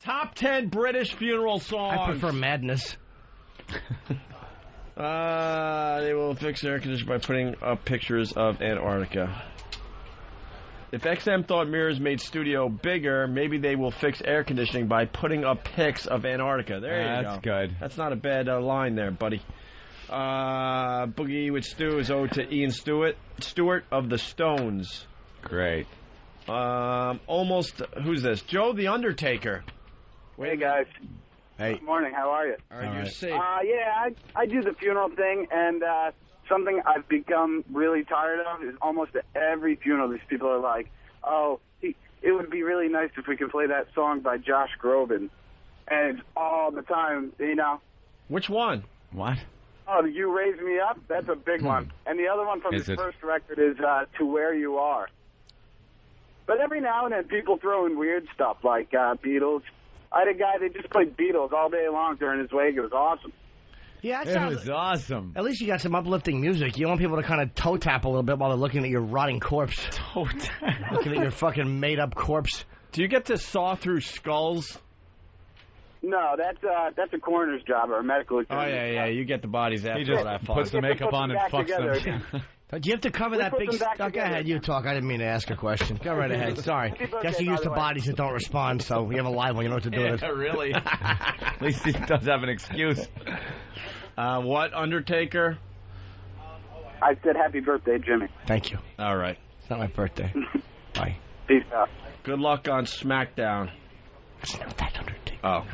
Top 10 British funeral songs. I prefer Madness. They will fix air conditioning by putting up pictures of Antarctica. If XM thought mirrors made studio bigger, maybe they will fix air conditioning by putting up pics of Antarctica. There you go. That's good. That's not a bad line there, buddy. Boogie with Stu is owed to Ian Stewart of the Stones. Great. Who's this? Joe the Undertaker. Hey, guys. Hey. Good morning. How are you? All right, you're safe. Yeah, I do the funeral thing, and something I've become really tired of is almost at every funeral these people are like, oh, it would be really nice if we could play that song by Josh Groban. And it's all the time, you know. Which one? What? Oh, You Raise Me Up? That's a big one. And the other one from his first record is To Where You Are. But every now and then people throw in weird stuff like Beatles. I had a guy that just played Beatles all day long during his wake. It was awesome. Yeah, it was awesome. At least you got some uplifting music. You want people to kind of toe tap a little bit while they're looking at your rotting corpse. Toe tap. Looking at your fucking made up corpse. Do you get to saw through skulls? No, that's a coroner's job or a medical examiner. Oh yeah, you get the bodies after He just that. puts the makeup on and fucks them. Do you have to cover that big... Go ahead, you talk. I didn't mean to ask a question. Go right ahead. Sorry. Guess you're used to bodies that don't respond, so we have a live one. You know what to do with it. Yeah, really. At least he does have an excuse. What, Undertaker? I said happy birthday, Jimmy. Thank you. All right. It's not my birthday. Bye. Peace out. Good luck on SmackDown. That's not that Undertaker. Oh.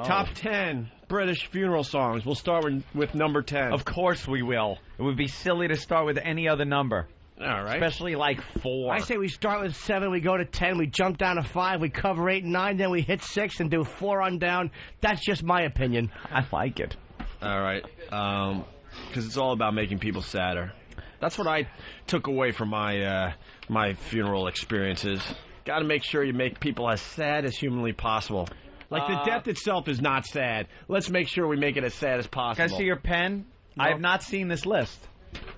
Top 10 British funeral songs. We'll start with number 10. Of course we will. It would be silly to start with any other number. All right. Especially like 4. I say we start with 7, we go to 10, we jump down to 5, we cover 8 and 9, then we hit 6 and do 4 on down. That's just my opinion. I like it. All right. Because it's all about making people sadder. That's what I took away from my my funeral experiences. Got to make sure you make people as sad as humanly possible. Like, the death itself is not sad. Let's make sure we make it as sad as possible. Can I see your pen? No. I have not seen this list.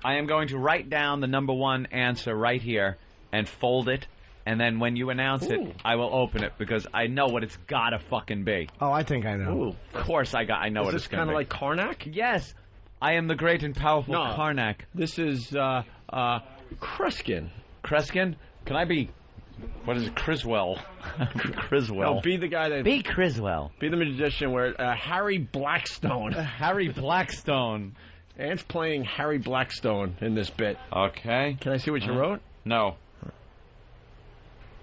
I am going to write down the number 1 answer right here and fold it, and then when you announce it, I will open it because I know what it's gotta fucking be. Oh, I think I know. Ooh. Of course I know what it's gonna be. Is this kind of like Karnak? Yes. I am the great and powerful Karnak. This is Kreskin. Kreskin? Can I be... What is it? Criswell. Criswell. No, be the guy that... Be Criswell. Be the magician where Harry Blackstone. Harry Blackstone. Ant's playing Harry Blackstone in this bit. Okay. Can I see what you wrote? No.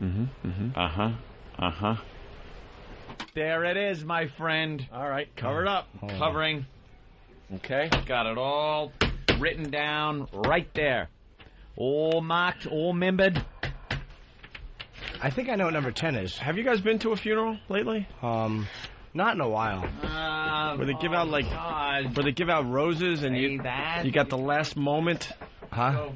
Mm-hmm. Uh-huh. There it is, my friend. All right, cover it up. Covering. Okay. Got it all written down right there. All marked, all membered. I think I know what number 10 is. Have you guys been to a funeral lately? Not in a while. Where they give out where they give out roses and you got the last moment. Huh?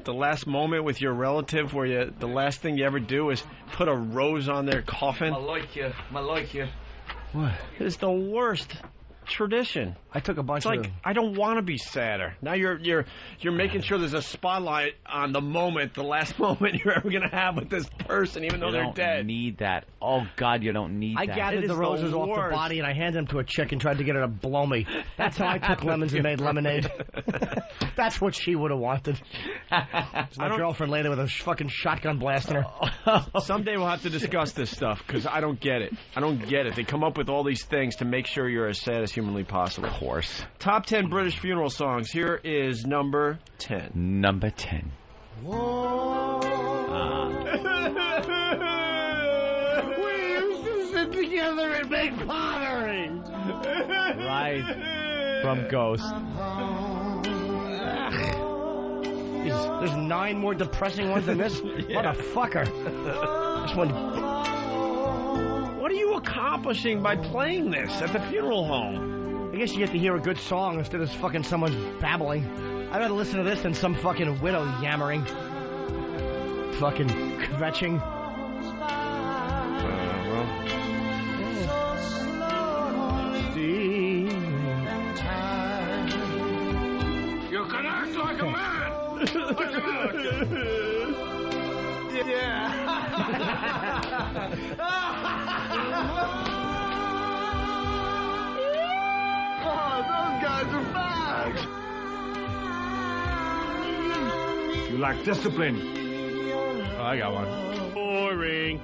The last moment with your relative where the last thing you ever do is put a rose on their coffin. I like you. What? It's the worst tradition. I took a bunch of... It's like, I don't want to be sadder. Now you're making sure there's a spotlight on the moment, the last moment you're ever going to have with this person, even though they're dead. You don't need that. Oh, God, you don't need that. I gathered the roses off the body, and I handed them to a chick and tried to get her to blow me. That's how I took lemons and made lemonade. That's what she would have wanted. My girlfriend later with a fucking shotgun blasting her. Someday we'll have to discuss this stuff, because I don't get it. I don't get it. They come up with all these things to make sure you're as sad as humanly possible. Of course. Top 10 British funeral songs. Here is number 10. Number 10. We used to sit together and make pottery. Right. From Ghost. There's 9 more depressing ones than this? Yeah. Motherfucker. This one... What are you accomplishing by playing this at the funeral home? I guess you get to hear a good song instead of fucking someone babbling. I'd rather listen to this than some fucking widow yammering. Fucking kvetching. You can act like a man! Yeah. You lack discipline. Oh, I got one. Boring.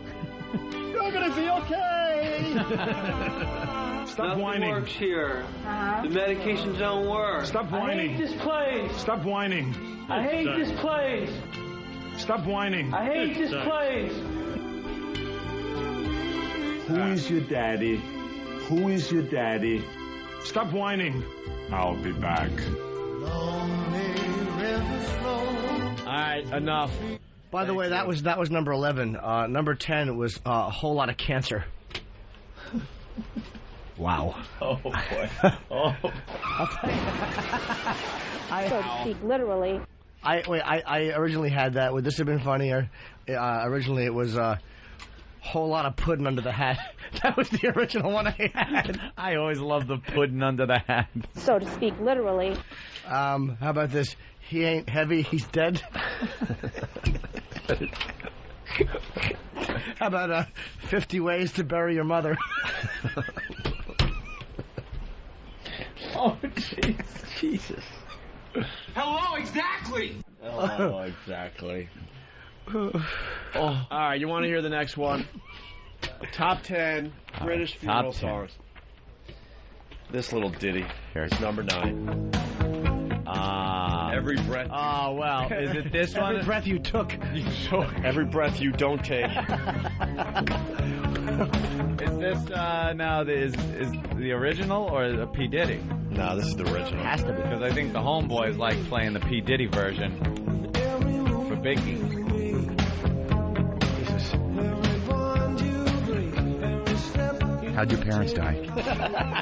You're gonna be okay. Stop Nothing whining. works here. The medications don't work. Stop whining. I hate this place. Stop whining. I hate this place. Stop whining. I hate this place. Who is your daddy? Who is your daddy? Stop whining. I'll be back. All right, enough. By the way, that was number 11. Number 10 was a whole lot of cancer. Wow. Oh, boy. Oh. So to speak, literally. I originally had that. Would this have been funnier? Originally, it was a whole lot of pudding under the hat. That was the original one I had. I always love the pudding under the hat. So to speak, literally. How about this? He ain't heavy, he's dead. How about 50 ways to bury your mother? Oh, Jesus. Hello, exactly. Oh, exactly. All right, you want to hear the next one? Top 10 British funeral songs. This little ditty. Here's number 9. Every breath. Oh, well, is it this one? Every breath you took. Every breath you don't take. Is this now is the original or the P Diddy? No, this is the original. Has to be. Because I think the homeboys like playing the P Diddy version for Biggie. How'd your parents die?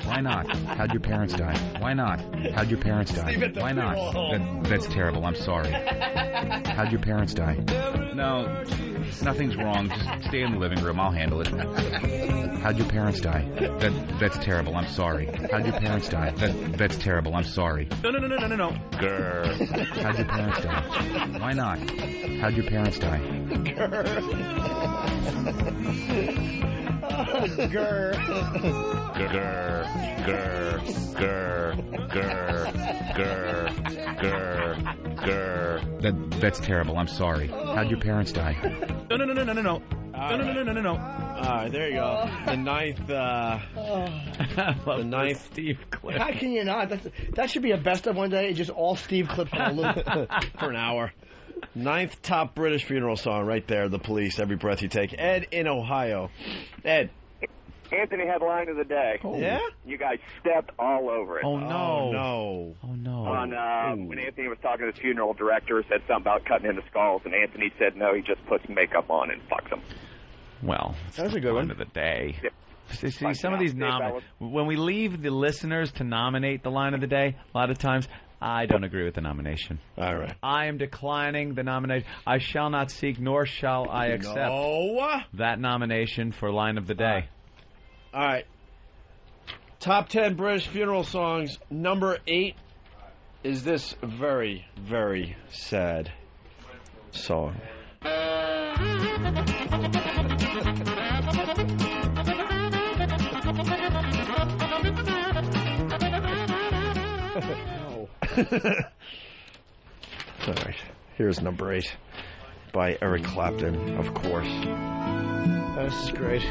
Why not? How'd your parents die? Why not? How'd your parents die? Why not? That's terrible. I'm sorry. How'd your parents die? No, nothing's wrong. Just stay in the living room. I'll handle it. How'd your parents die? That's terrible. I'm sorry. How'd your parents die? That's terrible. I'm sorry. No. Grr. How'd your parents die? Why not? How'd your parents die? Grr. Grr. Grr. Grr. Grr. Grr. Grr. Grr. That's terrible. I'm sorry. How'd your parents die? No. No. All right, there you go. The ninth. The ninth Steve clip. How can you not? That should be a best of one day. Just all Steve clips on a loop. for an hour. Ninth top British funeral song right there. The Police. Every breath you take. Ed in Ohio. Ed. Anthony had line of the day. Oh. Yeah? You guys stepped all over it. Oh, no. No. Oh, no. On when Anthony was talking to the funeral director, said something about cutting into skulls, and Anthony said no, he just puts makeup on and fucks them. Well, that was a good one. End of the day. Yep. See, some of these when we leave the listeners to nominate the line of the day, a lot of times I don't agree with the nomination. All right. I am declining the nomination. I shall not seek, nor shall I accept that nomination for line of the day. All right. Top 10 British funeral songs. Number 8 is this very, very sad song. All right. Here's number 8 by Eric Clapton, of course. This is great.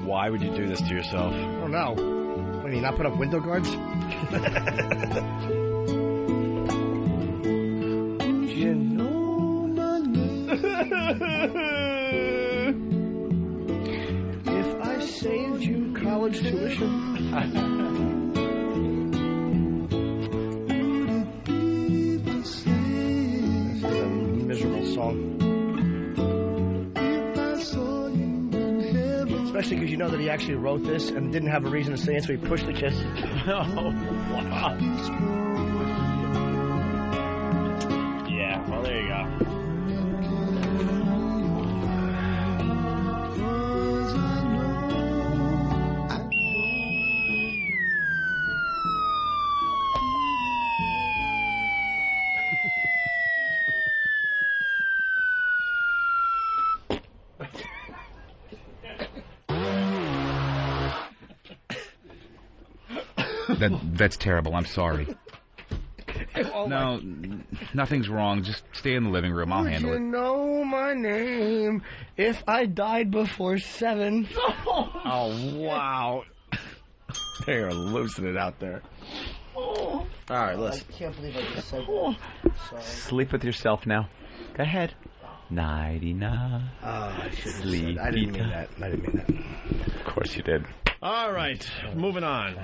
Why would you do this to yourself? I don't know. What, do you not put up window guards? You know my name. If I saved you college tuition. This is a miserable song. Especially because you know that he actually wrote this and didn't have a reason to say it, so he pushed the kiss. Oh, wow. Yeah, well, there you go. That's terrible. I'm sorry. No, nothing's wrong. Just stay in the living room. I'll handle Would you it. know my name if I died before 7? Oh, wow. They're losing it out there. All right, listen. I can't believe I just said sorry. Sleep with yourself now. Go ahead. Nighty-night. I should have said. I didn't mean that. I didn't mean that. Of course you did. All right, moving on.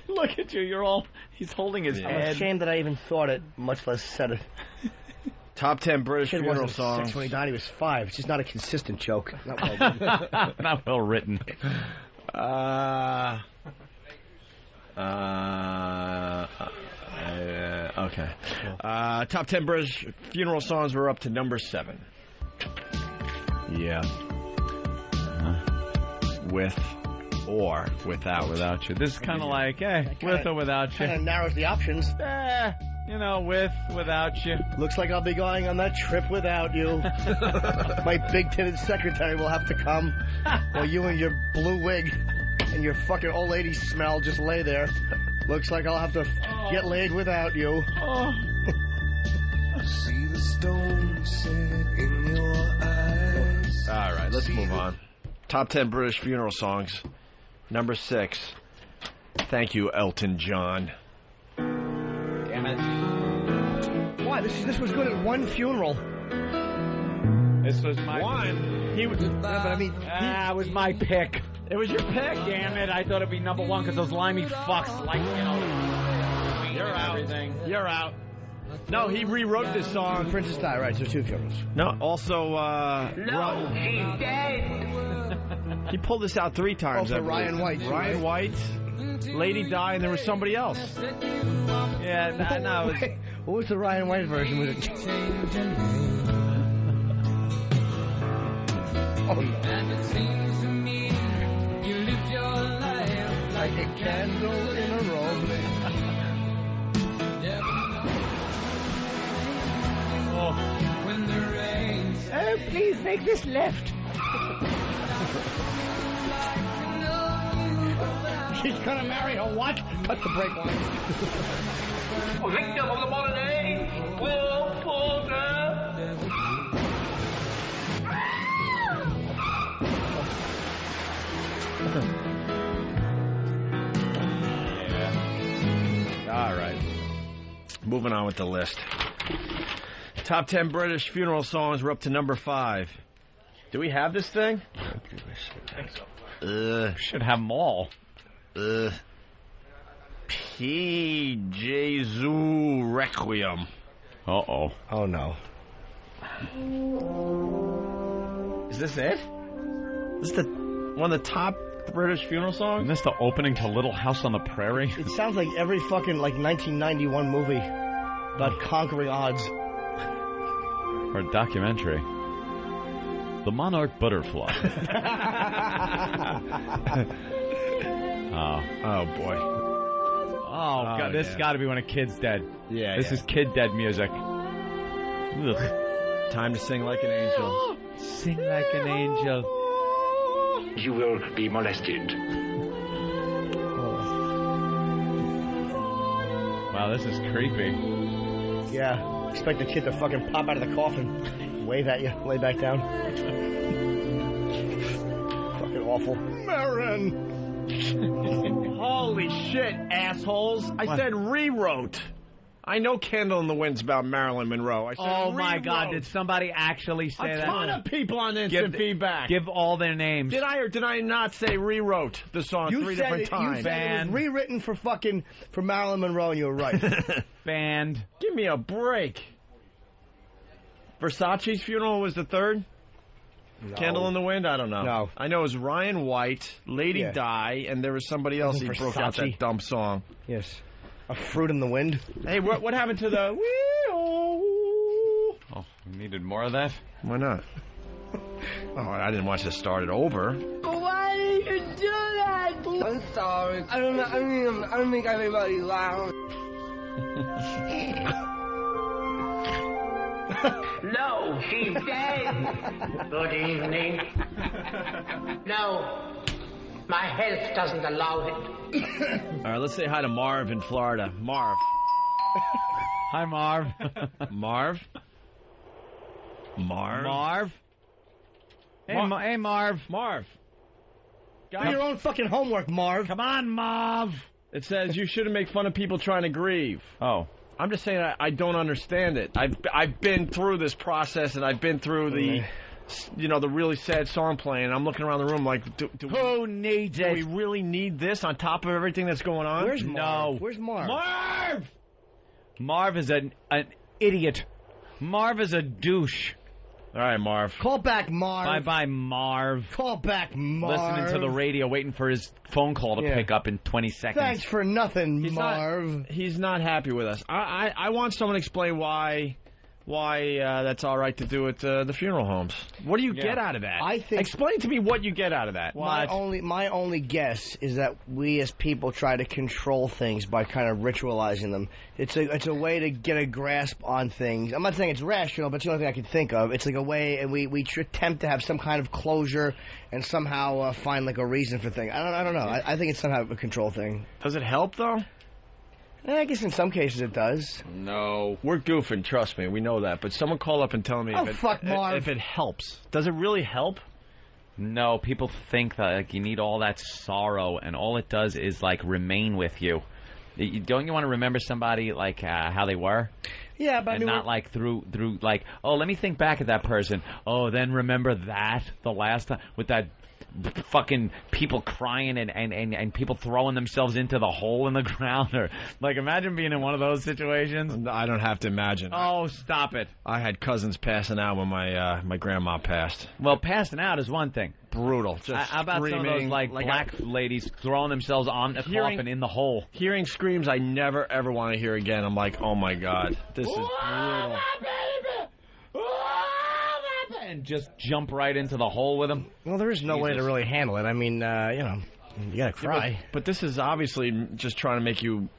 Look at you. You're all... He's holding his I'm head. ashamed that I even thought it, much less said it. Top 10 British Kid funeral wasn't songs. 6 when he died. He was 5. It's just not a consistent joke. Not well done. Not well written. Okay. Top 10 British funeral songs were up to number 7. Yeah. With or without. Without you. This is kind of like, with or without you. Kind of narrows the options. Without you. Looks like I'll be going on that trip without you. My big-titted secretary will have to come, while you and your blue wig and your fucking old lady smell just lay there. Looks like I'll have to get laid without you. See the stone set in your eyes. All right, let's move on. Top 10 British funeral songs. Number 6. Thank you, Elton John. Damn it. Why? This was good at one funeral. This was my... One? He was... but I mean... it was my pick. It was your pick? Damn it. I thought it'd be number 1 because those limey fucks like, You're out. Everything. You're out. No, he rewrote this song. Princess Di, right, so 2 funerals. No, also, No, she's dead. he pulled this out 3 times. Also I believe. Ryan White. Ryan White, Lady Di, and there was somebody else. Yeah, no. It was... What was the Ryan White version? Was it... Oh, no. Like a candle in a robe. Oh, please make this left. She's gonna marry a what? Cut the brake line. Victim of the modern age, Will Porter. All right. Moving on with the list. Top 10 British funeral songs were up to number 5. Do we have this thing? I think so. Should have them all. P. Jesu Requiem. Uh-oh. Oh, no. Is this it? This is one of the top British funeral songs? Isn't this the opening to Little House on the Prairie? It sounds like every fucking, 1991 movie about conquering odds. Or a documentary. The Monarch Butterfly. Oh, boy. Oh, God, this has got to be when a kid's dead. Yeah, This is kid dead music. Ugh. Time to sing like an angel. Sing like an angel. You will be molested. Wow, this is creepy. Yeah. Expect the kid to fucking pop out of the coffin, wave at you, lay back down. Fucking awful. Marin! Holy shit, assholes. I said rewrote. I know Candle in the Wind's about Marilyn Monroe. I said My rewrote. God, did somebody actually say A that? ton of people on instant feedback. Give all their names. Did I or did I not say rewrote the song 3 different times? You said it was rewritten for Marilyn Monroe, and you were right. Banned. Give me a break. Versace's funeral was the 3rd? No. Candle in the Wind? I don't know. No. I know it was Ryan White, Lady Di, and there was somebody else who broke out that dumb song. Yes. A Fruit in the Wind. Hey, what happened to the... Oh, we needed more of that? Why not? Oh, I didn't want you to start it over. Why did you do that? I'm sorry. I don't think everybody laughed. No, she's dead. Good evening. No, my health doesn't allow it. All right, let's say hi to Marv in Florida. Marv. Hi, Marv. Marv? Hey, hey, Marv. Marv. Do your own fucking homework, Marv. Come on, Marv. It says you shouldn't make fun of people trying to grieve. Oh. I'm just saying I don't understand it. I've been through this process, and I've been through the really sad song playing. And I'm looking around the room like, who needs it? Do we really need this on top of everything that's going on? Where's Marv? Where's Marv? Marv! Marv is an idiot. Marv is a douche. All right, Marv. Call back, Marv. Bye-bye, Marv. Call back, Marv. Listening to the radio, waiting for his phone call to pick up in 20 seconds. Thanks for nothing, Marv. He's not happy with us. I want someone to explain why that's all right to do at the funeral homes. What do you get out of that? Explain to me what you get out of that. My only guess is that we as people try to control things by kind of ritualizing them. It's a way to get a grasp on things. I'm not saying it's rational, but it's the only thing I can think of. It's like a way, and we attempt to have some kind of closure and somehow find like a reason for things. I don't know. I think it's somehow a control thing. Does it help though? I guess in some cases it does. No. We're goofing, trust me. We know that. But someone call up and tell me if it helps. Does it really help? No, people think that like you need all that sorrow, and all it does is like remain with you. Don't you want to remember somebody like how they were? Yeah, but and not like through like, oh, let me think back at that person. Oh, then remember that the last time with that fucking people crying and people throwing themselves into the hole in the ground, or like imagine being in one of those situations. I don't have to imagine. Oh, stop it! I had cousins passing out when my grandma passed. Well, passing out is one thing. Brutal. Just how about some of those like black ladies throwing themselves on a coffin in the hole? Hearing screams I never ever want to hear again. I'm like, oh my god, this is brutal. And just jump right into the hole with them. Well, there is no way to really handle it. I mean, you gotta cry. Yeah, but this is obviously just trying to make you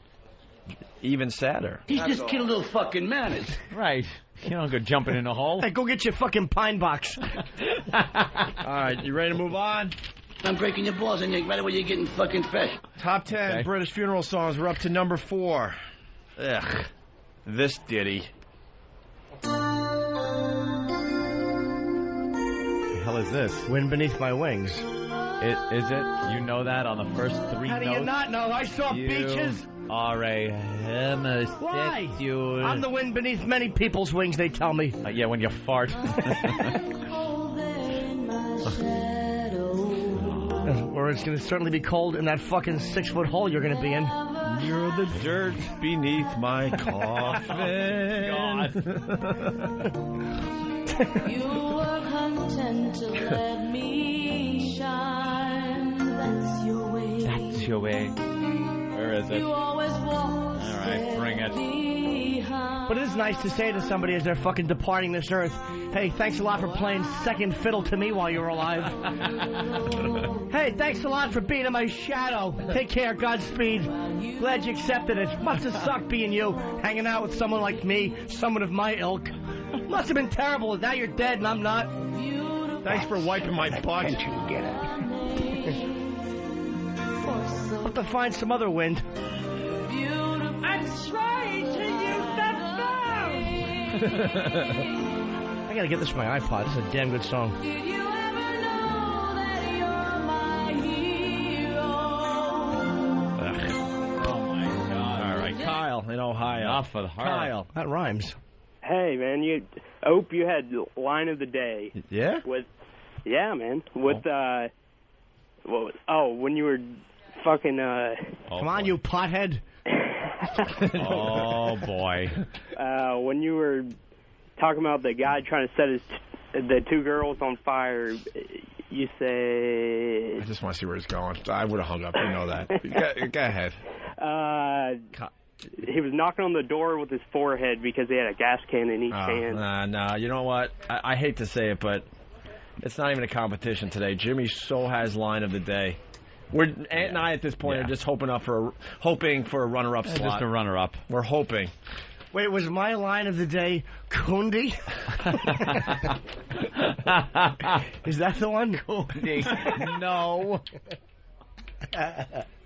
even sadder. He's just getting a little fucking mad. Right. You don't go jumping in a hole. Hey, go get your fucking pine box. All right, you ready to move on? I'm breaking your balls, and right away you're getting fucking fresh. Top 10 British funeral songs. We're up to number 4. Ugh. This ditty. The hell is this? Wind Beneath My Wings. Is it? You know that on the first 3 How notes? do you not know? I saw beaches. Are a homosexual. Why? I'm the wind beneath many people's wings, they tell me. Yeah, when you fart. Or it's going to certainly be cold in that fucking 6-foot hole you're going to be in. You're the dirt beneath my coffin. God. You were content to let me shine. That's your way. That's your way. Where is it? You always walk. All right, bring it. But it is nice to say to somebody as they're fucking departing this earth, hey, thanks a lot for playing second fiddle to me while you were alive. Hey, thanks a lot for being in my shadow. Take care, Godspeed. Glad you accepted it. Must have sucked being you, hanging out with someone like me, someone of my ilk. Must have been terrible. Now you're dead and I'm not. Thanks for wiping my butt. Can't you get it? I'll have to find some other wind. I'm trying to use that phone. I gotta get this from my iPod. This is a damn good song. Did you ever know that you're my hero? Oh my God! All right, Kyle in Ohio. Enough with her. Kyle, that rhymes. Hey man, you had line of the day. Yeah. Yeah, man. With when you were fucking Come on, you pothead. Oh boy. When you were talking about the guy trying to set the 2 girls on fire, you say... I just want to see where he's going. I would have hung up. You know that. Go ahead. He was knocking on the door with his forehead because he had a gas can in each hand. Nah. You know what? I hate to say it, but it's not even a competition today. Jimmy so has line of the day. Ant and I at this point are just hoping for a runner-up slot. Just a runner-up. We're hoping. Wait, was my line of the day Kundi? Is that the one? Kundi. No.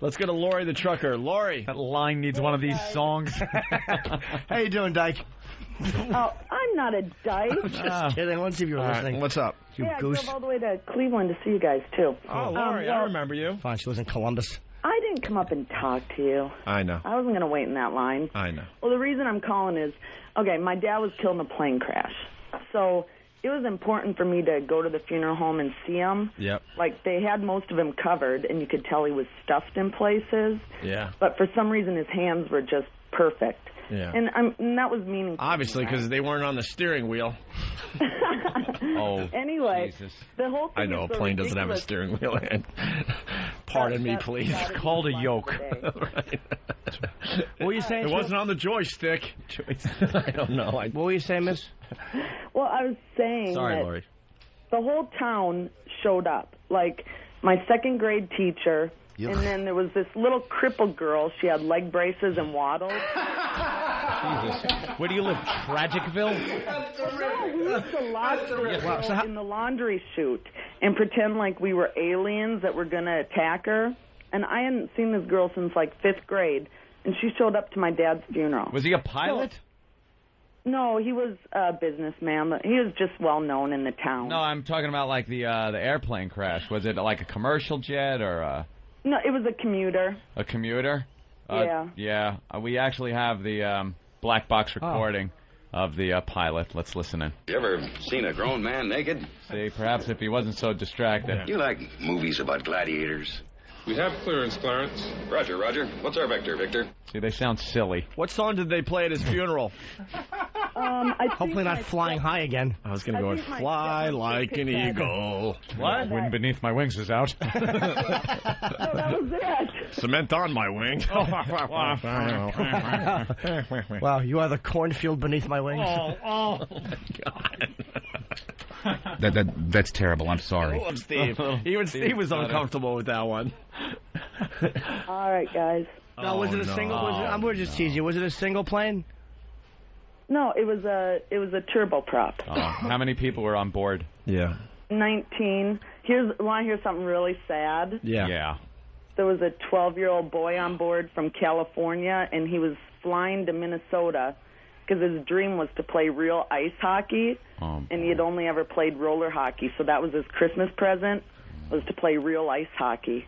Let's go to Lori the trucker. Lori. That line needs one of these songs. How you doing, Dyke? Oh, I'm not a dyke. Just kidding. I want to see if you're listening. What's up? You I goose. drove all the way to Cleveland to see you guys, too. Oh, Lori, I remember you. Fine, she lives in Columbus. I didn't come up and talk to you. I know. I wasn't going to wait in that line. I know. Well, the reason I'm calling is, okay, my dad was killed in a plane crash. So it was important for me to go to the funeral home and see him. Yep. Like, they had most of him covered, and you could tell he was stuffed in places. Yeah. But for some reason, his hands were just perfect. Yeah. And that was meaningful. Obviously, because they weren't on the steering wheel. Anyway, Jesus. the whole thing I know a is so plane doesn't have a ridiculous. steering wheel. And pardon me, please. That is Called a one yoke. today. Right. What were you saying? It wasn't on the joystick. I don't know. What were you saying, Miss? Well, I was saying Sorry, that Lori. the whole town showed up. Like, my second grade teacher, and then there was this little crippled girl. She had leg braces and waddles. Jesus. Where do you live? Tragicville? No, we used to lock the girl in the laundry chute and pretend like we were aliens that were going to attack her. And I hadn't seen this girl since, like, 5th grade. And she showed up to my dad's funeral. Was he a pilot? No, he was a businessman. But he was just well known in the town. No, I'm talking about, like, the airplane crash. Was it, like, a commercial jet or No, it was a commuter. a commuter? Yeah. Yeah. We actually have the black box recording of the pilot. Let's listen in. You ever seen a grown man naked? See, perhaps if he wasn't so distracted. You like movies about gladiators? We have clearance, Clarence. Roger, Roger. What's our vector, Victor? See, they sound silly. What song did they play at his funeral? Hopefully not Flying High again. I was going to go with Fly Like an Eagle. What? Wind Beneath My Wings is out. No, that was it. Cement on my wing. Wow, you are the cornfield beneath my wings. Oh, God. That's terrible. I'm sorry. Oh, Steve. Even Steve was uncomfortable with that one. All right, guys. No, was it a single? I'm going to just tease you. Was it a single plane? No, it was a turboprop. How many people were on board? Yeah. 19. Want to hear something really sad? Yeah. There was a 12-year-old boy on board from California, and he was flying to Minnesota because his dream was to play real ice hockey, and he had only ever played roller hockey, so that was his Christmas present, was to play real ice hockey.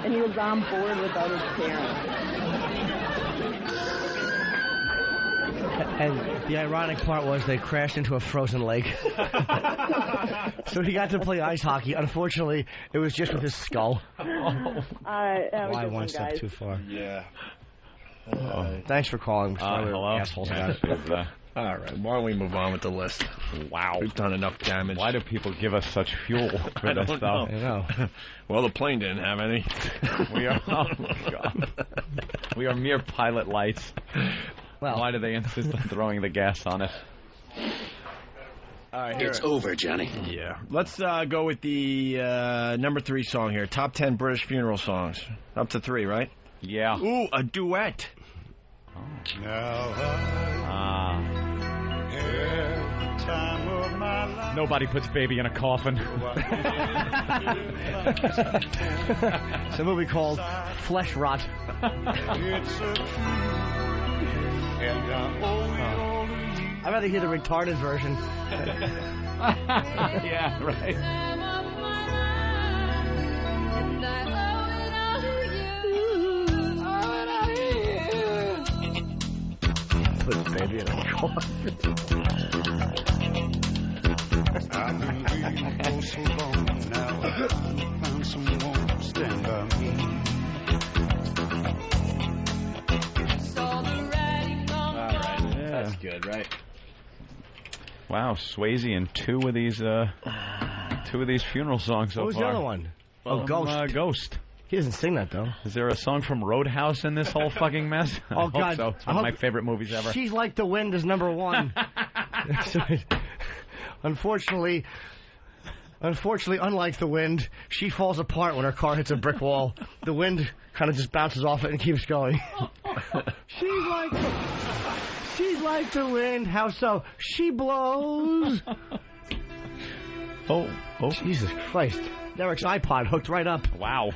And he was on board without his parents. And the ironic part was they crashed into a frozen lake. So he got to play ice hockey. Unfortunately, it was just with his skull. Why one step too far? Yeah. Thanks for calling. Hello. Assholes about it. All right, why don't we move on with the list? Wow. We've done enough damage. Why do people give us such fuel for this stuff? I know. Well, the plane didn't have any. We are, oh my God. We are mere pilot lights. Well, why do they insist on throwing the gas on it? All right, It's over, Johnny. Yeah. Let's go with the number 3 song here. Top 10 British funeral songs. Up to 3, right? Yeah. Ooh, a duet. Nobody puts baby in a coffin. It's a movie called Flesh Rot. I'd rather hear the retarded version. Yeah, right. Put baby in a coffin. I've been waiting for so long now. I found someone to stand by me. That's good, right? Wow, Swayze in two of these funeral songs so far. What was the other one? Ghost. Ghost. He doesn't sing that, though. Is there a song from Roadhouse in this whole fucking mess? I hope God. so. It's one of my favorite movies ever. She's Like the Wind is number 1. Unfortunately, unlike the wind, she falls apart when her car hits a brick wall. The wind kind of just bounces off it and keeps going. She's like the wind. How so? She blows. Oh, Jesus Christ. Derek's iPod hooked right up. Wow.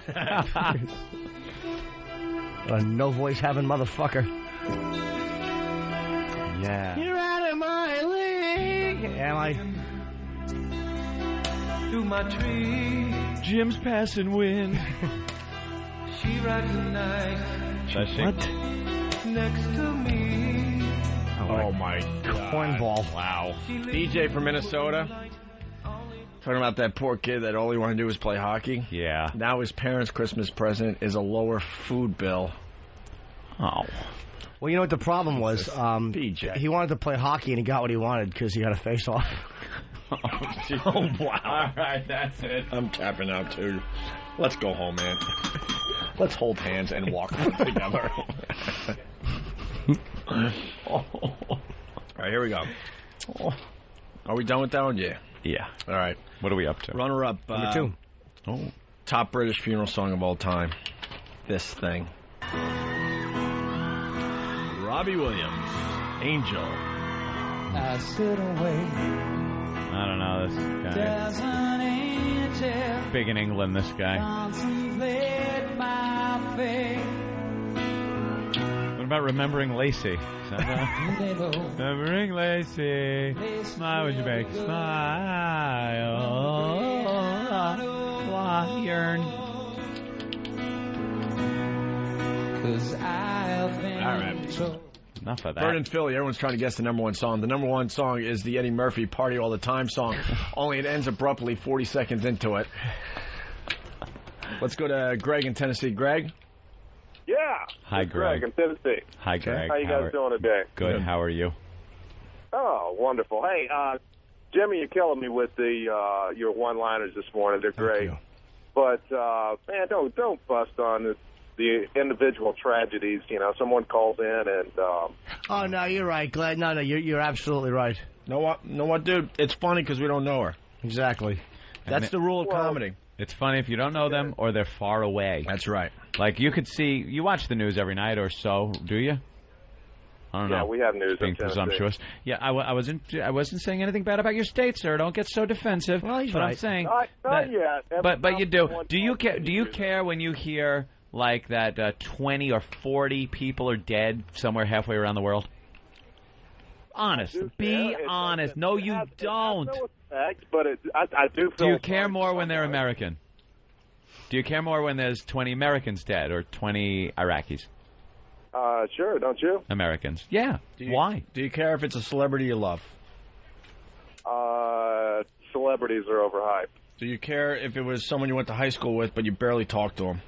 A no-voice having motherfucker. Yeah. You're out of my league. Am I? Through my tree, Jim's passing wind. she rides the night What? next to me. Oh my God. Cornball. Wow. DJ from Minnesota. Talking about that poor kid that all he wanted to do was play hockey. Yeah. Now his parents' Christmas present is a lower food bill. Oh. Well, you know what the problem was? PJ. He wanted to play hockey and he got what he wanted because he got a face-off. Oh, wow. All right, that's it. I'm tapping out, too. Let's go home, man. Let's hold hands and walk together. All right, here we go. Are we done with that one? Yeah. Yeah. All right. What are we up to? Runner-up. Number 2. Oh. Top British funeral song of all time. This thing. Robbie Williams. Angel. I sit away. I don't know this guy. There's an angel. Big in England, this guy. Contemplate my fate. What about Remembering Lacey? Is that Remembering Lacey. Smile, would you make a smile? Why yearn? Cause I've been All right. told. Enough of that. Bird and Philly, everyone's trying to guess the number one song. The number one song is the Eddie Murphy Party All the Time song, only it ends abruptly 40 seconds into it. Let's go to Greg in Tennessee. Greg? Yeah. Hi, It's Greg. in Tennessee. Hi, Greg. How you guys doing today? Good. How are you? Oh, wonderful. Hey, Jimmy, you're killing me with the your one-liners this morning. They're great. But man, don't bust on the individual tragedies. You know, someone calls in and. Oh no, you're right, Glenn. No, you're absolutely right. Know what, dude? It's funny because we don't know her. Exactly. That's the rule of comedy. It's funny if you don't know them or they're far away. That's right. Like you could see, you watch the news every night or so, do you? I don't know. Yeah, we have news. Being in Tennessee. presumptuous. Yeah, I wasn't saying anything bad about your state, sir. Don't get so defensive. Well, he's but right. I'm saying, Not yet. but you do. Do you care? Do you care when you hear like that 20 or 40 people are dead somewhere halfway around the world? Honest. Be honest. No, you don't. No effect, but I do feel. Do you care more when they're American? Do you care more when there's 20 Americans dead or 20 Iraqis? Sure, don't you? Americans. Yeah. Why? Do you care if it's a celebrity you love? Celebrities are overhyped. Do you care if it was someone you went to high school with but you barely talked to him?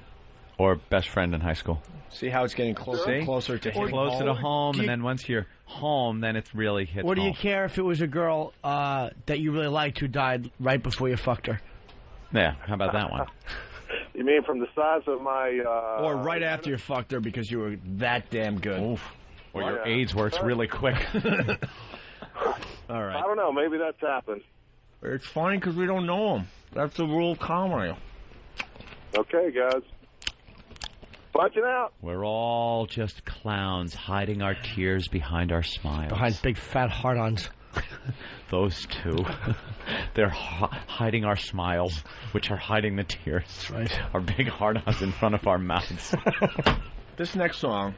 Or best friend in high school. See how it's getting closer and closer to hitting closer home? to home, and then once you're home, then it's really hits Or do you home. care if it was a girl that you really liked who died right before you fucked her? Yeah, how about that one? You mean from the size of my... or right after you fucked her because you were that damn good. Oof. Or your AIDS works really quick. All right. I don't know. Maybe that's happened. It's funny because we don't know them. That's the rule of comedy. Okay, guys. Punching out. We're all just clowns hiding our tears behind our smiles. Behind big fat hard-ons. Those two. They're hiding our smiles, which are hiding the tears. That's right. Our big hard-ons in front of our mouths. This next song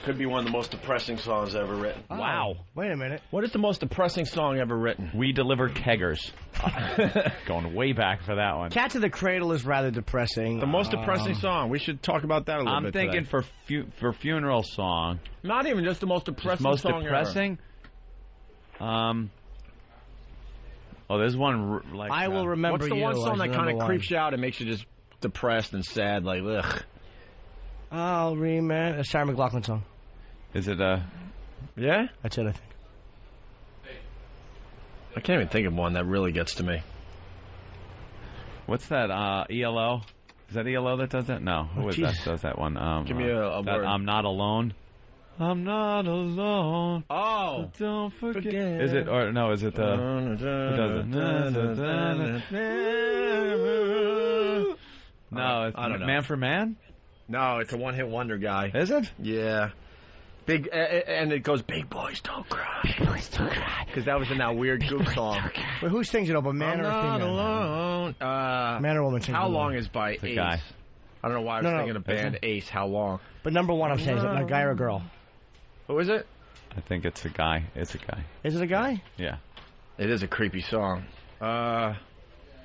could be one of the most depressing songs ever written. Oh, wow. Wait a minute. What is the most depressing song ever written? We Deliver Keggers. Going way back for that one. Cat to the Cradle is rather depressing. The most depressing song. We should talk about that a little I'm bit thinking today. for funeral song. Not even just the most depressing Most song depressing? Oh, there's one like... I Will Remember What's the You one song as that the kind number of creeps you out and makes you just depressed and sad? Like, ugh. I'll remember. A Sarah McLachlan song. Is it Yeah? That's it, I think. I can't even think of one that really gets to me. What's that? ELO? Is that ELO that does that? No. Who is that does that one? Give me a that word. I'm Not Alone. I'm not alone. Oh. So don't forget. Is it, or no, is it the... No, it's I don't know. Man for Man? No, it's a one-hit wonder guy. Is it? Yeah. Big, and it goes, Big Boys Don't Cry. Big Boys Don't Cry. Because that was in that weird goof song. Wait, who sings it over, man I'm or not female? alone. don't. Man or woman? How long is by Ace? Guy. I don't know why I was thinking of band Ace. How long? But number one, I'm saying, is it a guy or a girl? Who is it? I think it's a guy. It's a guy. Is it a guy? Yeah. It is a creepy song.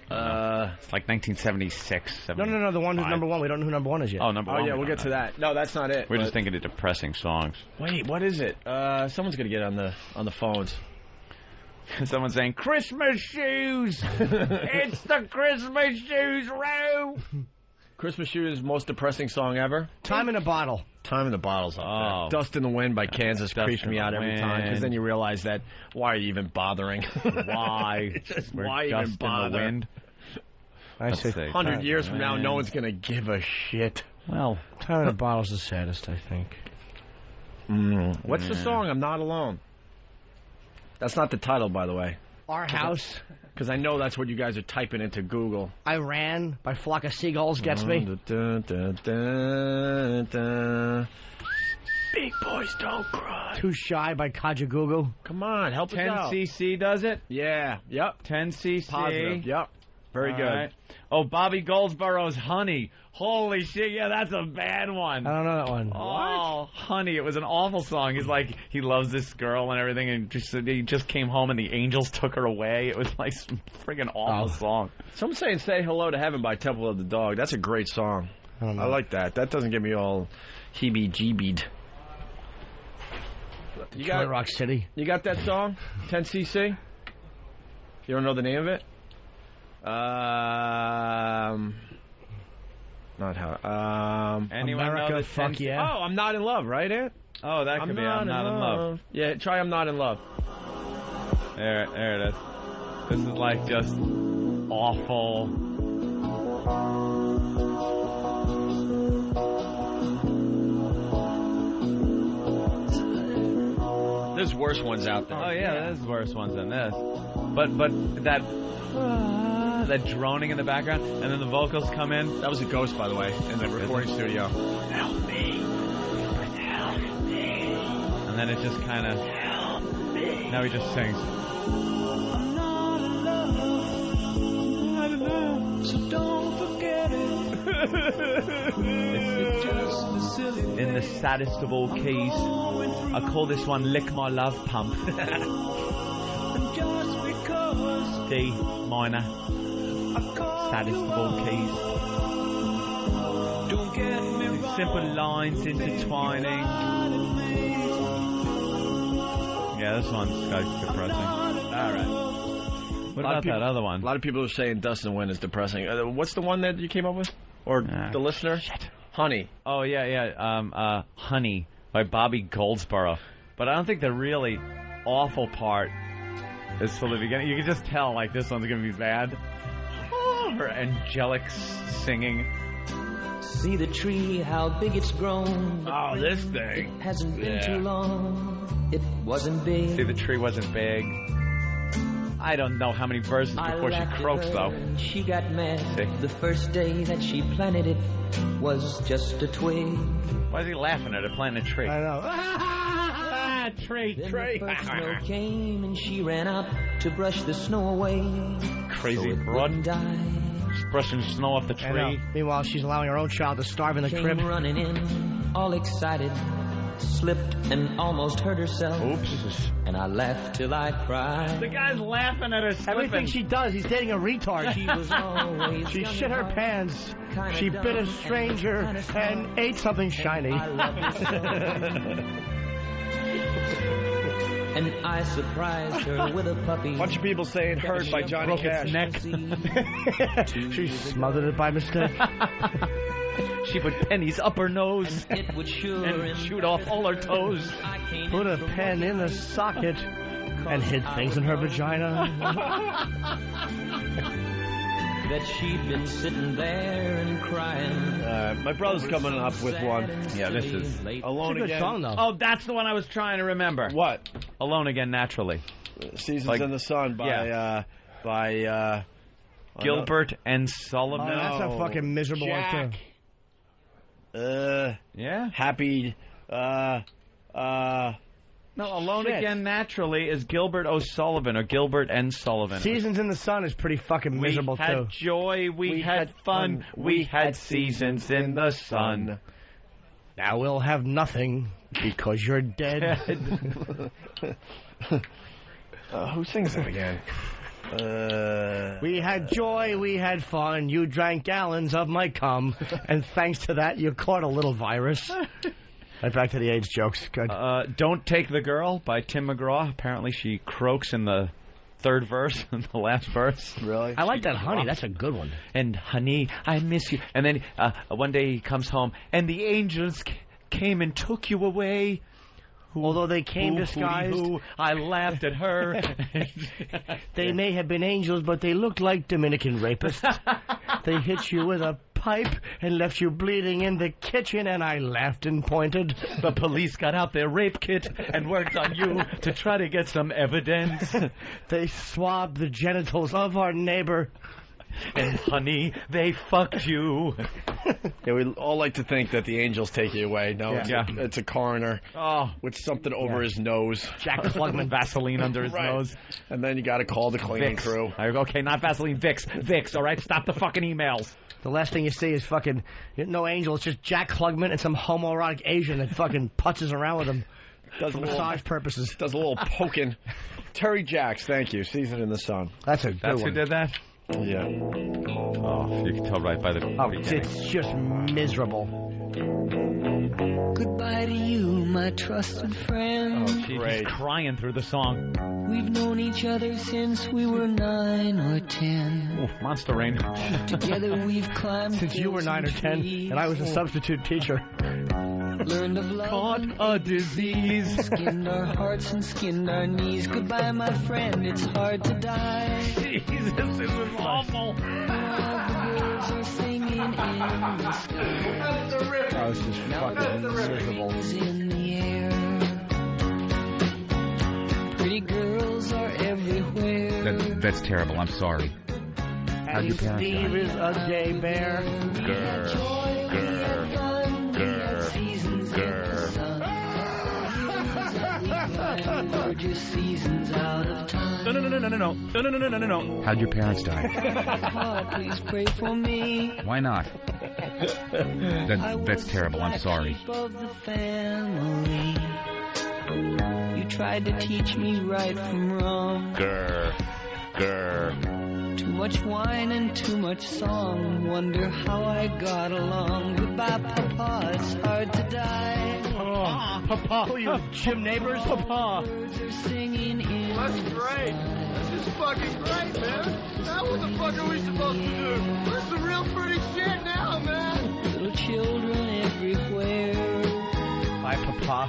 It's like 1976. No. The one who's number one. We don't know who number one is yet. Oh, number one. Oh, yeah, we'll get to that. No, that's not it. We're just thinking of depressing songs. Wait, what is it? Someone's gonna get on the phones. Someone's saying, Christmas shoes! It's the Christmas shoes, row! Christmas Shoes' most depressing song ever? Time in a Bottle. Time in the Bottle's up there. Dust in the Wind by Kansas creeps me out every time, because then you realize that, why are you even bothering? Why? Why even bother? In the wind? I say 100 years from now, no one's going to give a shit. Well, Time in a Bottle's the saddest, I think. What's the song? I'm Not Alone. That's not the title, by the way. Our House. Because I know that's what you guys are typing into Google. I Ran by Flock of Seagulls gets me. Big Boys Don't Cry. Too Shy by Kajagoogoo. Come on, help us out. 10cc does it? Yeah, yep. 10cc. Positive, yep. Very good. Right. Oh, Bobby Goldsborough's Honey. Holy shit, yeah, that's a bad one. I don't know that one. Oh, Honey, it was an awful song. He's like, he loves this girl and everything, and he just came home and the angels took her away. It was like some friggin' awful song. Someone's saying Say Hello to Heaven by Temple of the Dog. That's a great song. I like that. That doesn't get me all heebie-jeebied. You got Rock City. You got that song? 10cc? You don't know the name of it? Not how. Anyone America, know fuck yeah. Oh, I'm Not in Love, right, Ant? Oh, that could be I'm Not in Love. Yeah, try I'm Not in Love. There it is. This is like just awful. There's worse ones out there. Oh yeah, there's worse ones than this. But that droning in the background, and then the vocals come in. That was a ghost, by the way, in the recording studio. Help me. Help me. And then it just kind of... Help me. Now he just sings. I'm not in love, so don't forget it. In the saddest of all keys, I call this one Lick My Love Pump. D minor. Saddest of all keys. Simple lines intertwining. Yeah, this one's depressing. Alright. What about that other one? A lot of people are saying Dust in the Wind is depressing. What's the one that you came up with? Or the listener? Shit. Honey. Oh, yeah. Honey by Bobby Goldsboro. But I don't think the really awful part is till the beginning. You can just tell, like, this one's going to be bad. Her angelic singing. See the tree, how big it's grown. Oh, this thing. It hasn't been too long. It wasn't big. See, the tree wasn't big. I don't know how many verses before she croaks, though. She got mad. The first day that she planted it was just a twig. Why is he laughing at her planting a tree? I know. Tree. The first snow came and she ran out to brush the snow away. Crazy so broad. Die. She's brushing snow off the tree. Meanwhile, she's allowing her own child to starve in the crib. Running in, all excited, slipped and almost hurt herself. Oops. And I laughed till I cried. The guy's laughing at her slipping. Everything she does, he's dating a retard. She was always she shit her pants. She bit a stranger and ate something shiny. I love her so. And I surprised her with a puppy. Bunch of people saying Hurt by Johnny Cash. Neck. She smothered it by mistake. She put pennies up her nose it would sure and shoot off all her toes. Put a pen in the socket and hid things in her vagina. That she'd been sitting there and crying. My brother's coming up with one. Yeah, this is Alone Again. Song, though. Oh, that's the one I was trying to remember. What? Alone Again, Naturally. Seasons in the Sun by Gilbert and Sullivan. Oh, that's a fucking miserable one too. Yeah. Happy. No, Alone Shit. Again naturally is Gilbert O'Sullivan or Gilbert N. Sullivan. Seasons in the Sun is pretty fucking miserable, we had too. joy, we had fun, we had seasons in the sun. Now we'll have nothing because you're dead. Who sings it again? We had joy, we had fun, you drank gallons of my cum, and thanks to that you caught a little virus. Right back to the AIDS jokes. Good. Don't Take the Girl by Tim McGraw. Apparently she croaks in the third verse, in the last verse. Really? I like that, Honey. That's a good one. And honey, I miss you. And then one day he comes home, and the angels came and took you away. Although they came disguised. I laughed at her. They may have been angels, but they looked like Dominican rapists. They hit you with a pipe and left you bleeding in the kitchen, and I laughed and pointed. The police got out their rape kit and worked on you to try to get some evidence. They swabbed the genitals of our neighbor. And honey, they fucked you. Yeah, we all like to think that the angels take you away. No, it's a coroner with something over his nose. Jack Klugman. Vaseline under his nose. And then you got to call the cleaning crew. Okay, not Vaseline, Vicks. Vicks, all right? Stop the fucking emails. The last thing you see is fucking no angel. It's just Jack Klugman and some homoerotic Asian that fucking putzes around with him for massage purposes. Does a little poking. Terry Jacks, thank you. Season in the Sun. That's a good That's one. who did that? Yeah. Oh, you can tell right by the beginning. It's just miserable. Goodbye to you, my trusted friend. Oh, she's crying through the song. We've known each other since we were 9 or 10. Ooh, Monster Rain. Together we've climbed since you were 9 or 10, and I was a substitute teacher. Learned of love, caught a disease, skinned our hearts and skinned our knees. Goodbye, my friend, it's hard to die. Jesus, this was awful. The birds are singing in the sky. Oh, this is fucking miserable. In the air. Pretty girls are everywhere. That's terrible. I'm sorry. How'd your parents Steve die? is a gay bear. Seasons out of time. No. How'd your parents die? Papa, please pray for me. Why not? That's terrible. I'm sorry. Of the family. You tried to teach me right from wrong. Too much wine and too much song. Wonder how I got along. Goodbye, Papa. It's hard to die. Papa. Who are you, Jim Neighbors? Papa. Birds are singing in. That's great. This is fucking great, man. Now what the fuck are we supposed to do? This is the real pretty shit now, man. Little children everywhere. Bye, Papa.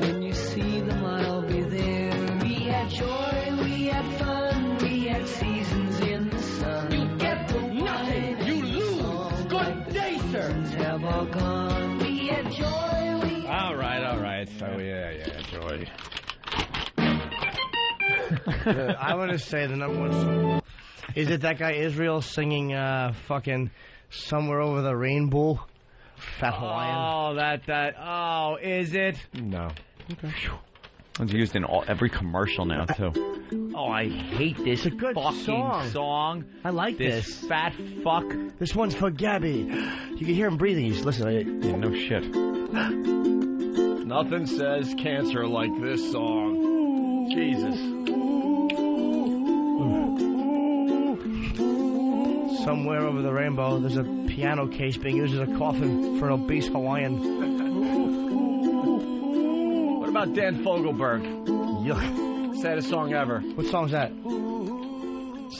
When you see them, I'll be there. We had joy, we had fun, we had seasons in the sun. You get nothing. You lose. Good day, sir. Have all gone. We had joy, we had All right. So, yeah, joy. I want to say the number one song. Is it that guy Israel singing fucking Somewhere Over the Rainbow? Fat Hawaiian. Oh, is it? No. Okay. It's used in every commercial now, too. Oh, I hate this It's a good fucking song. I like This fat fuck. This one's for Gabby. You can hear him breathing. He's listening. Yeah, no shit. Nothing says cancer like this song. Jesus. Somewhere over the rainbow, there's a piano case being used as a coffin for an obese Hawaiian. What about Dan Fogelberg? Yuck. Saddest song ever. What song's that?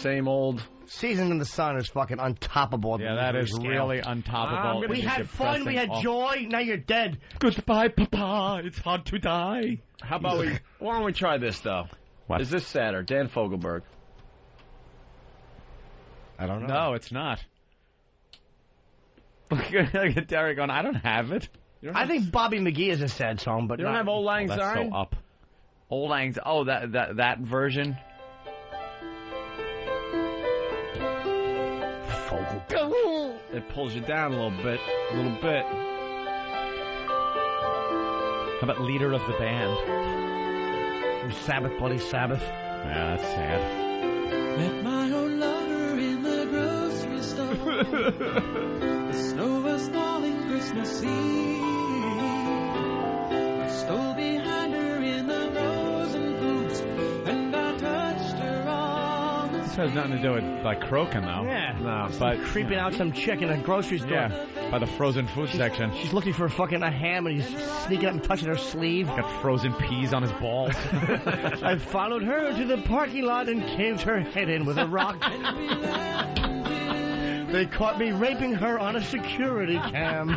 Same old. Season in the Sun is fucking untoppable. Yeah, that is really untoppable. We had fun, we had joy, now you're dead. Goodbye, Papa. It's hard to die. How about why don't we try this, though? What? Is this sadder? Dan Fogelberg. I don't know. No, it's not. Look at Derek going, I don't have it. I think Bobby McGee is a sad song, but you don't have Old Lang Syne? Syne? That's so up. Old Lang Syne. Oh, that version. It pulls you down a little bit. How about leader of the band? Sabbath, Bloody Sabbath. Yeah, that's sad. Met my old lover in the grocery store. The snow was falling Christmas Eve. I stole behind her in the frozen foods, and I touched her on the This has nothing to do with like croaking though. Yeah. No, but Creeping out some chick in a grocery store. yeah, by the frozen food section. She's looking for fucking a ham, and he's sneaking up and touching her sleeve. Got frozen peas on his balls. I followed her to the parking lot and caved her head in with a rock. They caught me raping her on a security cam.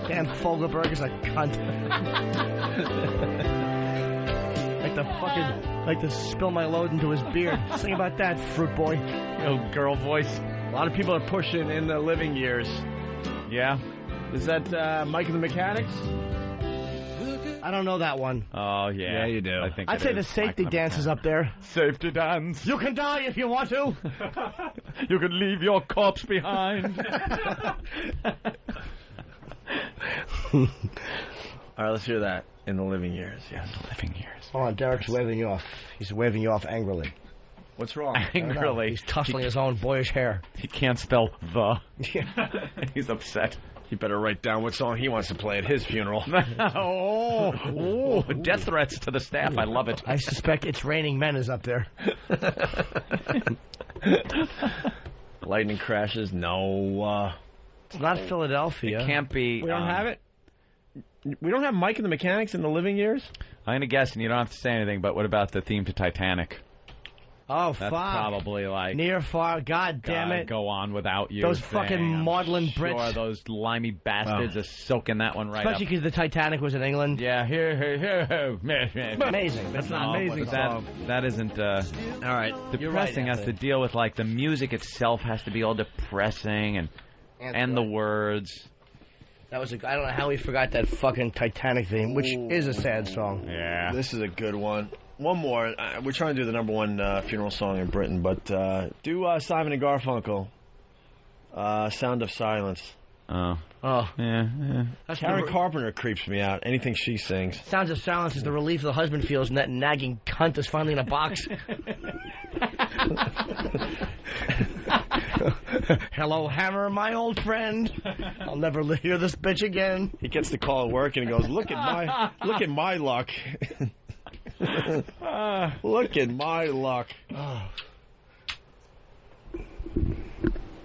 Damn Fogelberg is a cunt. Like to spill my load into his beard. Sing about that, fruit boy. Little girl voice. A lot of people are pushing In the Living Years. Yeah. Is that Mike and the Mechanics? I don't know that one. Oh yeah. Yeah, you do. I think I'd say the safety dance is up there. Safety dance. You can die if you want to. You can leave your corpse behind. All right, let's hear that. In the Living Years. Yeah, the living years. Hold on, Derek's waving you off. He's waving you off angrily. What's wrong? Angrily. He's tussling his own boyish hair. He can't spell the. He's upset. He better write down what song he wants to play at his funeral. Oh, death threats to the staff. I love it. I suspect It's Raining Men is up there. Lightning crashes? No. It's not Philadelphia. It can't be. We don't have it? We don't have Mike and the Mechanics in the Living Years? I'm going to guess, and you don't have to say anything, but what about the theme to Titanic? Oh, That's fuck. probably like... Near, far, God damn it. Go on without you. Those thing. fucking I'm maudlin sure Brits. Those limey bastards are soaking that one right Especially because the Titanic was in England. Yeah, here. Amazing. That's not amazing. That isn't... All right. Depressing has to deal with, like, the music itself has to be all depressing and the words... That was I don't know how we forgot that fucking Titanic theme, which is a sad song. Yeah. This is a good one. One more. We're trying to do the number one funeral song in Britain, but do Simon and Garfunkel, Sound of Silence. Oh. Yeah. Karen Carpenter creeps me out. Anything she sings. Sounds of Silence is the relief the husband feels when that nagging cunt is finally in a box. Hello, Hammer, my old friend. I'll never hear this bitch again. He gets the call at work and he goes, "Look at my luck." Look at my luck.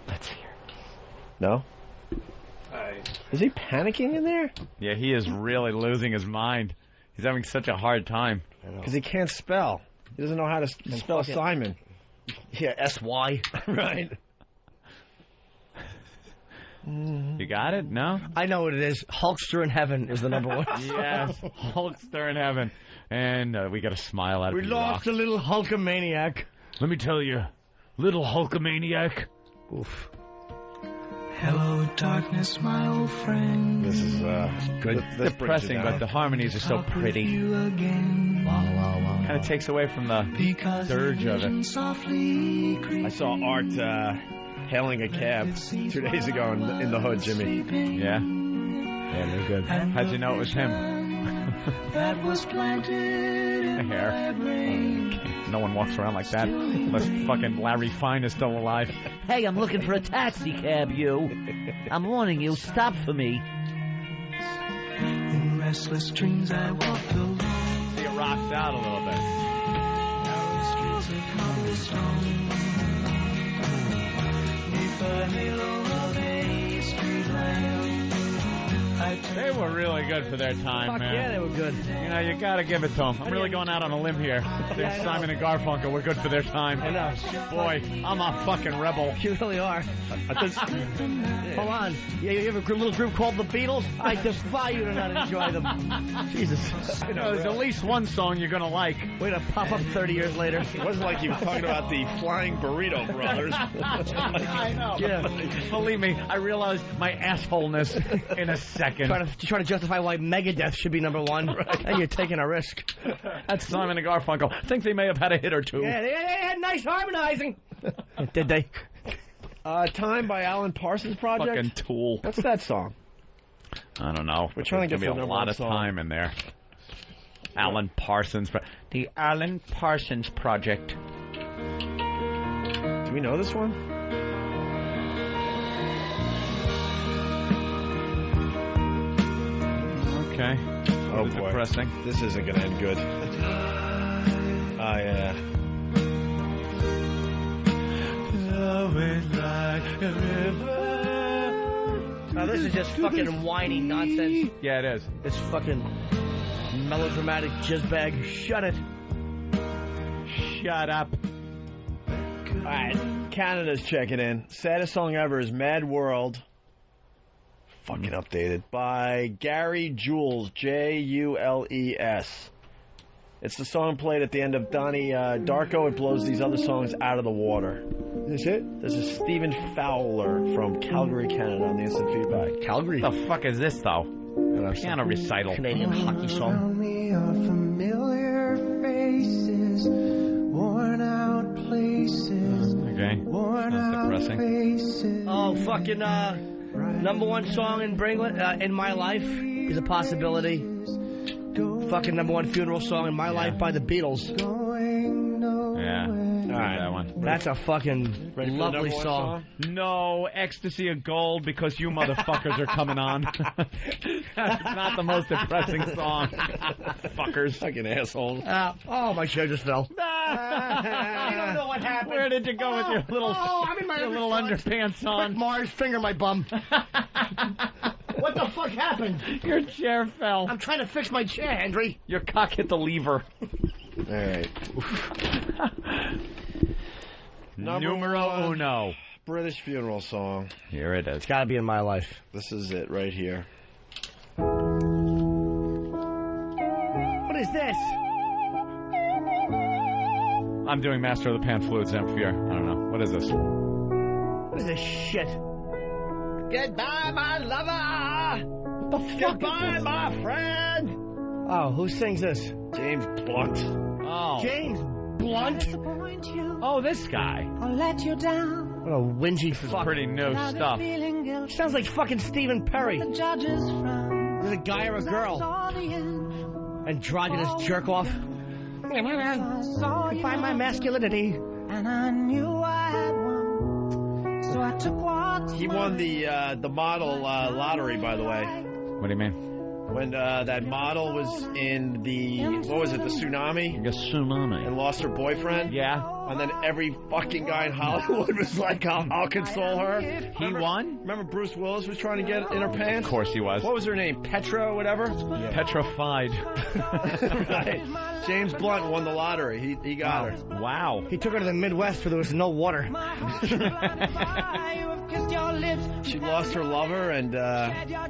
Let's hear. No? Is he panicking in there? Yeah, he is really losing his mind. He's having such a hard time. Because he can't spell. He doesn't know how to spell Simon. Yeah, S-Y. Right. You got it? No? I know what it is. Hulkster in Heaven is the number one. Yes, Hulkster in Heaven. And we got a smile out of We lost a little Hulkamaniac. Let me tell you, little Hulkamaniac. Oof. Hello, darkness, my old friend. This is good. This depressing, but the harmonies are so pretty. Kind of takes away from the dirge of it. I saw Art hailing a cab 2 days ago in the hood, Jimmy. Yeah? Yeah, they're good. How'd you know it was him? That was planted in Hair. No one walks around like that unless fucking Larry Fine is still alive. Hey, I'm looking for a taxi cab, you. I'm warning you, stop for me. In restless dreams I walked alone. See, it rocks out a little bit. Narrow streets of cobblestone. Neath the halo of a street lamp. They were really good for their time, Fuck man. yeah, they were good. You know, you gotta give it to them. I'm really going out on a limb here. Yeah, Simon and Garfunkel were good for their time. I know. Boy, I'm a fucking rebel. You really are. Hold on. You have a little group called the Beatles? I defy you to not enjoy them. Jesus. You know, there's at least one song you're gonna like. Way to pop up 30 years later. It wasn't like he was talking about the Flying Burrito Brothers. I know. Yeah. Believe me, I realized my assholeness in a second. Trying to justify why Megadeth should be number one. Right. And you're taking a risk. That's Simon and Garfunkel. I think they may have had a hit or two. Yeah, they had nice harmonizing. Did they? Time by Alan Parsons Project. Fucking Tool. What's that song? I don't know. We're trying to There's get gonna be the a lot of song. time in there. Alan Parsons. The Alan Parsons Project. Do we know this one? Okay. Oh, boy. Depressing. This isn't going to end good. Yeah. Now this is just fucking whiny nonsense. Yeah, it is. It's fucking melodramatic jizzbag. Shut it. Shut up. All right. Canada's checking in. Saddest song ever is Mad World. Fucking updated. By Gary Jules. Jules. It's the song played at the end of Donnie Darko. It blows these other songs out of the water. Is it? This is Stephen Fowler from Calgary, Canada on the instant feedback. Calgary? What the fuck is this, though? Piano recital. Canadian hockey song. Me are familiar faces, worn out places. Okay. Worn Sounds out depressing. faces. Oh, fucking number one song in In My Life is a possibility. Fucking number one funeral song in my life by the Beatles. Yeah. All right. That one. That's a fucking lovely song. No, Ecstasy of Gold because you motherfuckers are coming on. That's not the most depressing song. Fuckers. Fucking assholes. Oh, my chair just fell. I don't know what happened. Where did you go with your little, I'm in my your little underpants on? Quick, Mars, finger my bum. What the fuck happened? Your chair fell. I'm trying to fix my chair, Henry. Your cock hit the lever. All right. Numero uno. British funeral song. Here it is. It's got to be In My Life. This is it right here. What is this? I'm doing Master of the Pan Fluid Zamfir. I don't know. What is this? What is this shit? Goodbye, my lover. What the fuck? Goodbye, my friend. Oh, who sings this? James Blunt. Oh. James Blunt? Oh, this guy. I'll let you down. What a whingy fuck. Pretty new stuff. Sounds like fucking Stephen Perry. The judges frown. Is it a guy or a girl? Androgynous jerk off. Find my masculinity. And I knew I had one. So I took what He won the model lottery, by the way. What do you mean? When that model was in the, what was it, the tsunami? The tsunami. And lost her boyfriend? Yeah. And then every fucking guy in Hollywood was like, I'll console her. He won? Remember Bruce Willis was trying to get in her pants? Of course he was. What was her name? Petra or whatever? Yeah. Petrified. Right. James Blunt won the lottery. He got her. Wow. He took her to the Midwest where there was no water. She lost her lover, and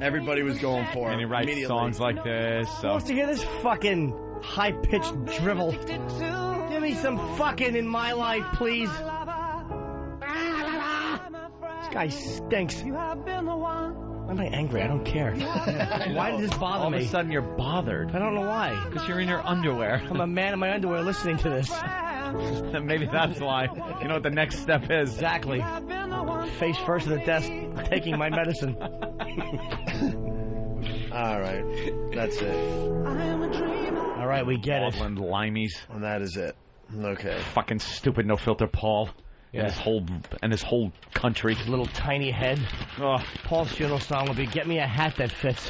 everybody was going for her. And he writes songs like this. Who wants to hear this fucking high-pitched drivel? Give me some fucking In My Life, please. This guy stinks. Why am I angry? I don't care. Why did this bother All me? of a sudden you're bothered. I don't know why. Because you're in your underwear. I'm a man in my underwear listening to this. Maybe that's why. You know what the next step is. Exactly. Face first at the desk, taking my medicine. All right. That's it. All right, we get Baldwin Limeys. And that is it. Okay. Fucking stupid no filter Paul. Yeah. And his whole country. His little tiny head. Oh. Paul's funeral song will be "Get me a hat that fits."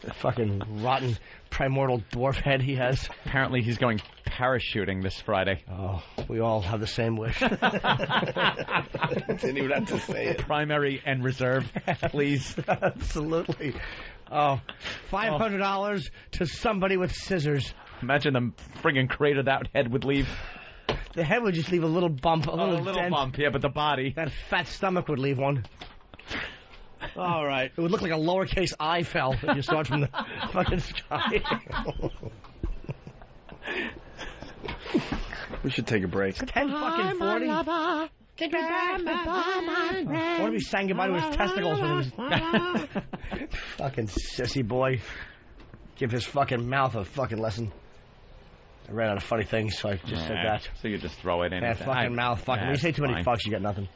The fucking rotten primordial dwarf head he has. Apparently he's going parachuting this Friday. Oh, we all have the same wish. Didn't even have to say it. Primary and reserve, please. Absolutely. Oh, $500 to somebody with scissors. Imagine the friggin' crater that head would leave. The head would just leave a little bump, a little dent. bump, yeah, but the body. That fat stomach would leave one. All right. It would look like a lowercase I fell if you saw it from the fucking sky. We should take a break. 10:40. What if he sang goodbye to his testicles when he was... Fucking sissy boy. Give his fucking mouth a fucking lesson. I ran out of funny things, so I just said that. So you just throw it in. That fucking mouth. Fucking. When you say too many fucks, you got nothing.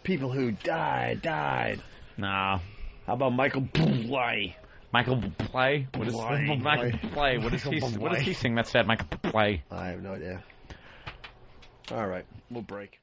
People who died. No. How about Michael Bublé? Michael Bublé? What is Michael Bublé? What does he sing that said Michael Bublé? I have no idea. All right, we'll break.